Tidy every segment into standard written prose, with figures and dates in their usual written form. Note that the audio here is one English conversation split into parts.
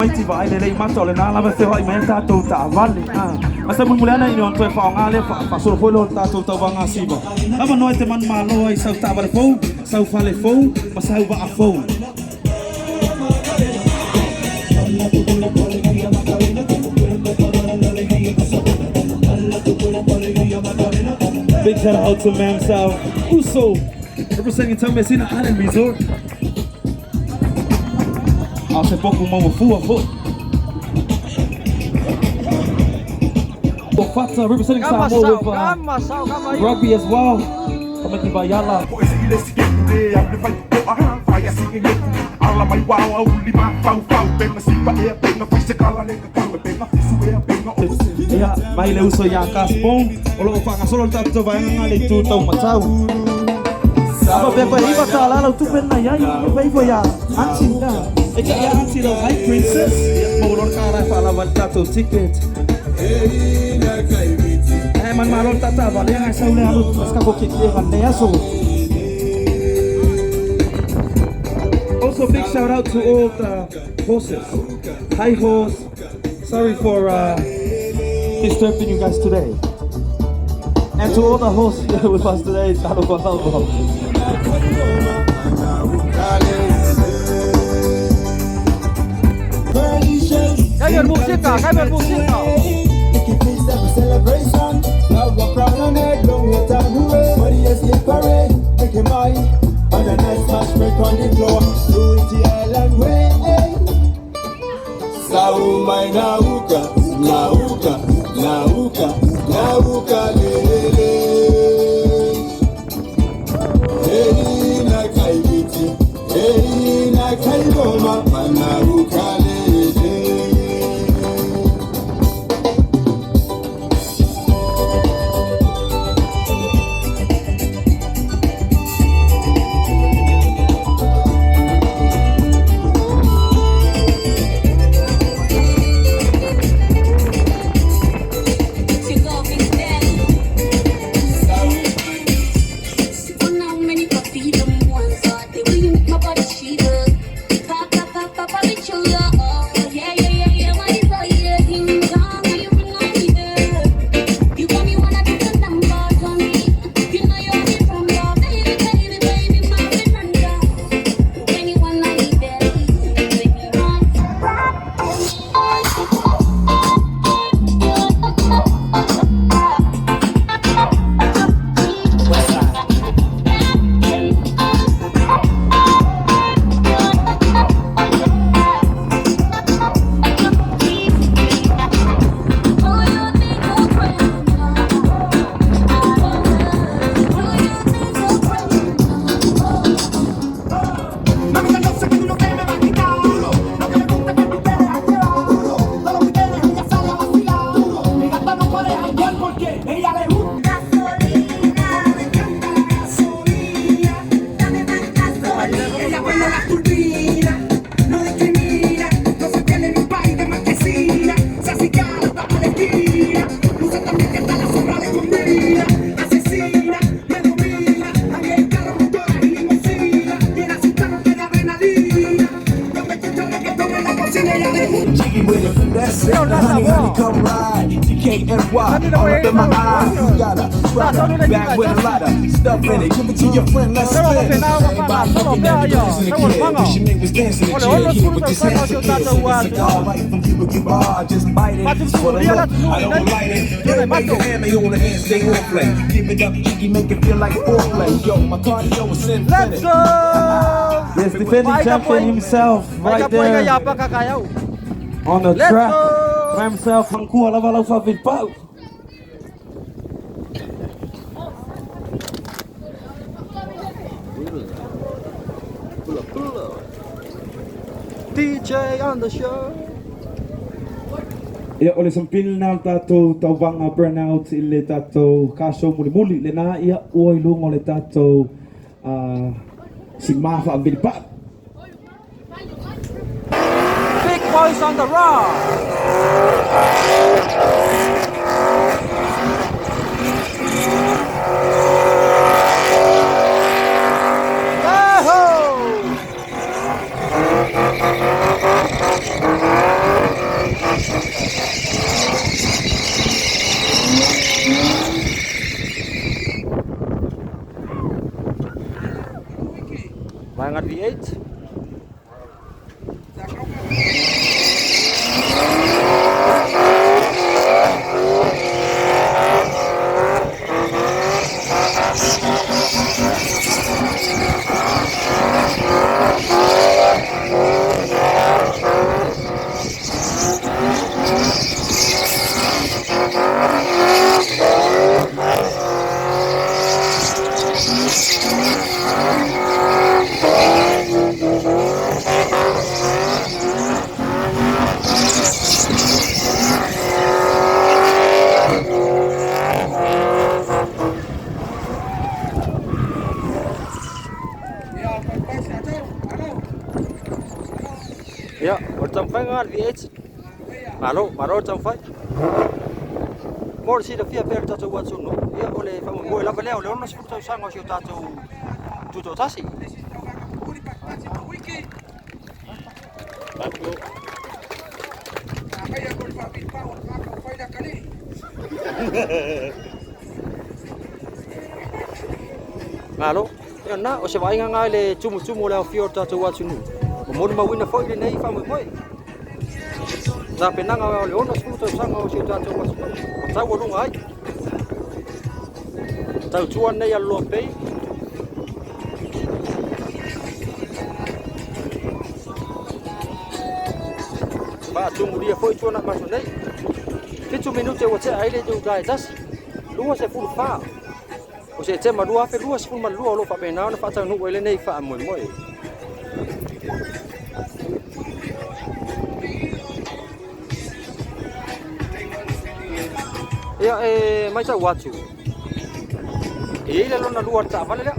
ti vai le ma tole na la va se vai men tato ta vale ma se mulher na inion to fa ngale fa so foi lo tato ta va ngasiba aba no te man malo ai sa ta va fo sa fale fo ma sa va a fo Big shout out to Mam South Uso representing Tomesina Island Resort. Hace poco uma full foot. Fata representing Samoa with rugby as well. Kami di Bayala. Ya, mai le uso ya kaspong. Olo fa ngasolo tato vai ngale tu tau matau. Apa beba hiba tala la tu pen na ya, beba ya. Ancinda. Eka ya anci lo hi princess. Molor kara fa la tato ticket. Man malon tata vale yang sa ule halu ska ko kiki hande aso. Also big shout out to all the horses. Hi horse. Sorry for disturbing you guys today. And to all the horses here with us today, halo halo. Kayak musika, kayak musika. Celebration, love a crown on head, long your time away. Body is the parade, make him high. And a nice match break on the floor. Do it the island way. Sauma nauka, nauka, nauka, nauka lele. Hey na kaibiti, hey na kaiboma, nauka lele. That's it, honey, come ride. DKNY, all up in my eyes. You got a rubber bag with a lot of stuff in it. Give it to your friend, let's spin. Everybody looking at me, dancing the kid. She make us dance in the chair. Keep with this hands to kiss. It's a cigar right from Cuba Cuba. Just bite it. For the look, I don't light it. Make your hand, lay on the hand, stay on play. Give it up, cheeky, make it feel like foreplay. Yo, my cardio is synthetic. Let's go! Yes, defending champion himself, right there on the track. By himself, ang kuha la wala fa pau. DJ on the show. Ia ole sampil na tato tawang burnout ile tato kaso muli-muli le na ia oi lungo le tato si mafa ang bilpa. Big boys on the rock. Yahoo! V8. Ya, orang fai ngar V8. Maro orang fai. Mor si da fia per tatu wat suno. Ya ole fa mo la valeo le ono sfuta sango si tatu tutto tasi. Malo, ya na o se vai nga le tumu le fio tatu wat suno. Mo ma wina foi le nei fa mo moi. Sa penanga le ono sfuta sango si tatu wat suno. Sa wo lunga ai. Tau tuan nei allo pei. Ba tumu dia foi tuan nak masuk nei. 5 minutos o ai le do dai das. Lua se fulu fa. O se te ma lua fe lua se fulu ma lua lo fa pena na fa tau no ele nei fa moi moi. Ya mai sa watu. Ile lona lua ta vale la.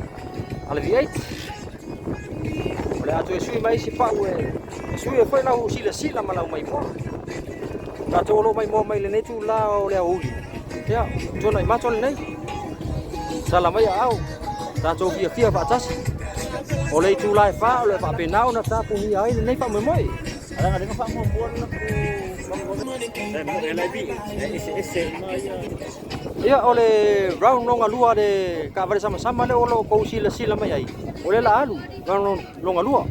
Ala V8. Ole atu sui mai si pa we. Sui foi la sila malau mai mo. Ta tolo mai mo mai le nei tu la o le uli. Ya, jona i macho le nei. Sala mai au. Ta to fia fa tas. Ole tu la fa ole fa penau na ta pu ni ai le nei fa mo moi. Ada ngade fa mo buon na ku. Ya ole round longa lua de ka vale sama-sama le olo ko sila mai ai. Ole la alu round longa lua.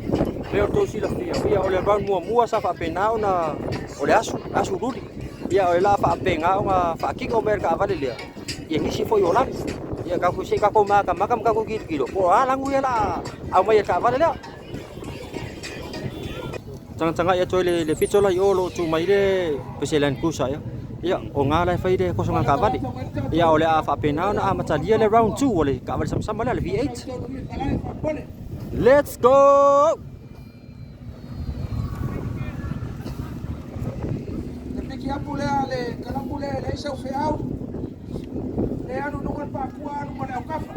Le to sila fia. Ya ole round mua sa fa penau na ole asu rudi. Ya ole la fa penga nga fa kingo mer ka vale le. Ye ngisi foi olang. Ya ka ku se ka ko makam ka ku kilo. Po alang ya la. Au mai ka vale le. Tanga ya toile le pichola yolo tu mai le peselan kusa ya. Ya o ngala fai de ko songa ka vale. Ya ole a fa penau na amata dia le round 2 ole ka vale sama-sama le V8. Let's go. Ya pule ale kalam pule le seu feau le anu no kan pa ku anu mo le kafa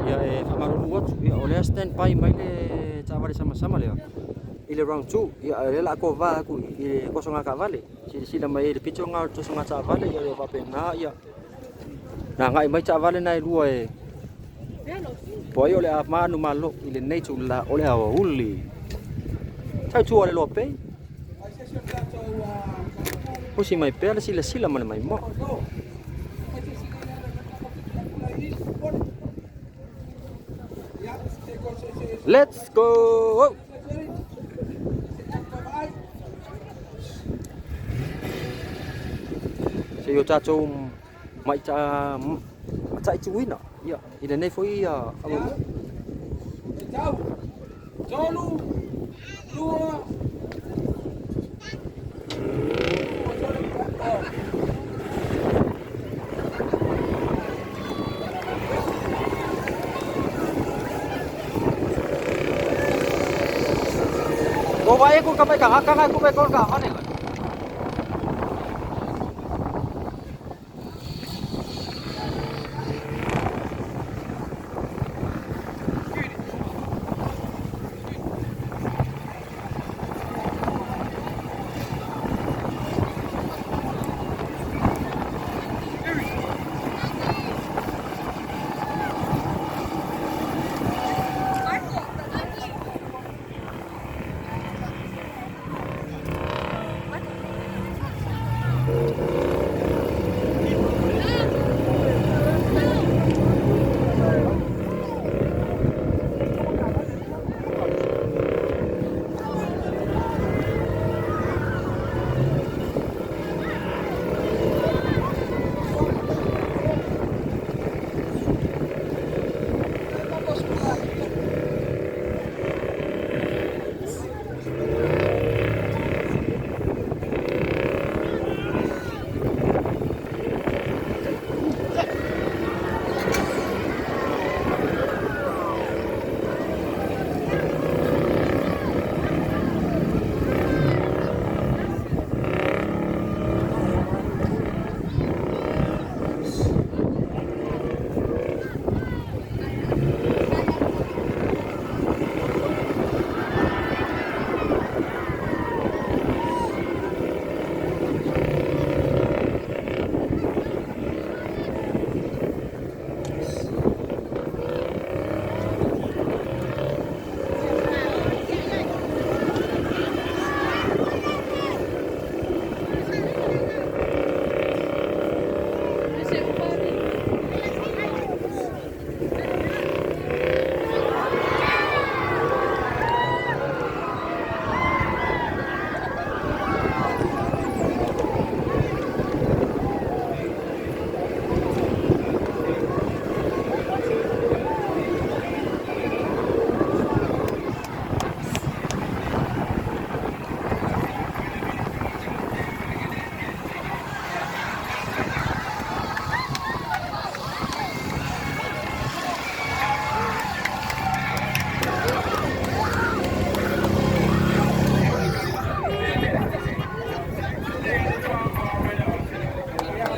Ya famaru wat ya ole stand by mai le tawari sama-sama le. Ile round 2 ya le la ko va ku ko songa ka vale. Sila mai le picho nga to songa ta vale ya le va pena ya. Na ngai mai ta vale nai lua e. Poi ole a manu malo ile nei tu la ole a uli. Tai tu ole lo pe. Pusi mai pela sila mana mai mo. Let's go. Saya tahu macam itu wina. Ya, ini ni foi Tau Tolu Lua Kau bayar aku kapai kang, aku bayar kau kang mana?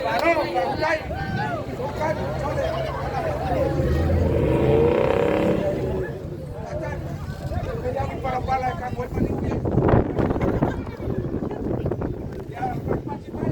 para